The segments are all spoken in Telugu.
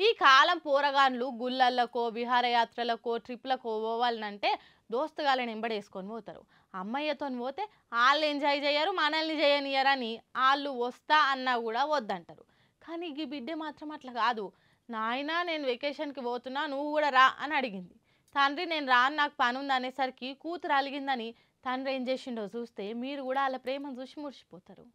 ఈ కాలం పోరగాన్లు గుళ్ళల్లకో విహారయాత్రలకో ట్రిప్లకో పోవాలంటే దోస్తుగాళ్ళని ఎంబడేసుకొని పోతారు. అమ్మయ్యతో పోతే వాళ్ళు ఎంజాయ్ చేయరు, మనల్ని చేయనియరని వాళ్ళు వస్తా అన్నా కూడా వద్దంటారు. కానీ ఈ బిడ్డ మాత్రం అట్లా కాదు. నాయనా నేను వెకేషన్కి పోతున్నా, నువ్వు కూడా రా అని అడిగింది. తండ్రి నేను రాను, నాకు పని ఉంది అనేసరికి కూతురు అలిగిందని తండ్రి ఏం చేసిండో చూస్తే మీరు కూడా వాళ్ళ ప్రేమను చూసి మురిసిపోతారు.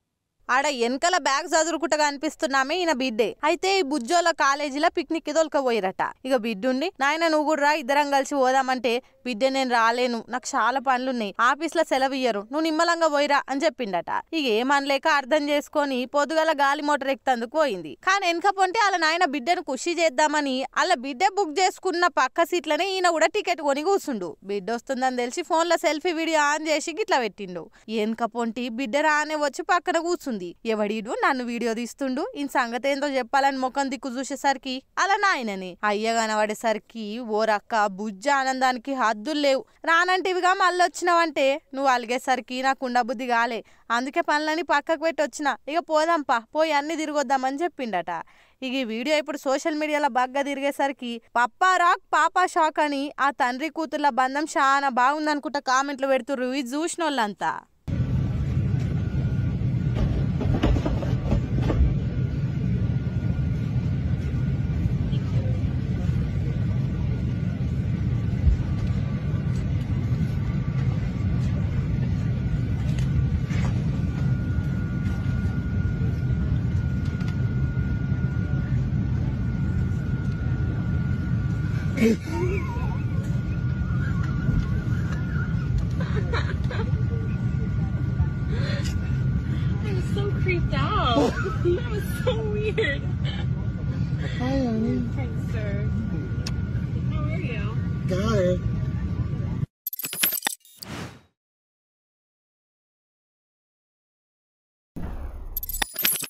ఆడ వెనకల బ్యాగ్ చదురుకుంటగా అనిపిస్తున్నామే ఈయన బిడ్డే. అయితే ఈ బుజ్జోల కాలేజీలో పిక్నిక్ దొలకపోయిరట. ఇక బిడ్డుండి నాయన నువ్వు కూడా రా, ఇద్దరం కలిసి పోదామంటే బిడ్డ నేను రాలేను, నాకు చాలా పనులున్నాయి, ఆఫీస్ లో సెలవు ఇయ్యరు, నువ్వు నిమ్మలంగా పోయిరా అని చెప్పిండట. ఇక ఏమనలేక అర్థం చేసుకొని పొద్దుగల గాలి మోటార్ ఎక్కుతందుకు పోయింది. కానీ వెనక పొంటే వాళ్ళ నాయన బిడ్డను ఖుషి చేద్దామని వాళ్ళ బిడ్డ బుక్ చేసుకున్న పక్క సీట్లనే ఈయన కూడా టికెట్ కొని కూర్చుండు. బిడ్డ వస్తుందని తెలిసి ఫోన్ లో సెల్ఫీ వీడియో ఆన్ చేసి గిట్లా పెట్టిండు. వెనక పొంటి బిడ్డ రానే వచ్చి పక్కన కూర్చుంది. ఎవడీడు నన్ను వీడియో తీస్తుండు, ఈ సంగతి ఏందో చెప్పాలని ముఖం దిక్కు చూసేసరికి అలా నాయనని అయ్య కనబడేసరికి ఓరక్క బుజ్జ ఆనందానికి హద్దులు లేవు. రానంటివిగా మళ్ళీ వచ్చినావంటే నువ్వు అలిగేసరికి నాకు ఉండబుద్ధి కాలే, అందుకే పనులని పక్కకు పెట్టి వచ్చిన, ఇక పోదాంపా, పోయి అన్ని తిరిగొద్దామని చెప్పిండట. ఇక ఈ వీడియో ఇప్పుడు సోషల్ మీడియాలో బాగా తిరిగేసరికి పప్పా రాక్ పాపా షాక్ అని ఆ తండ్రి కూతుర్ల బంధం చాలా బాగుందనుకుంటా కామెంట్లు పెడుతుర్రు ఇది చూసిన వాళ్ళంతా. I was so creeped out. That was so weird. Hi, honey. Hi, sir. How are you? Got it.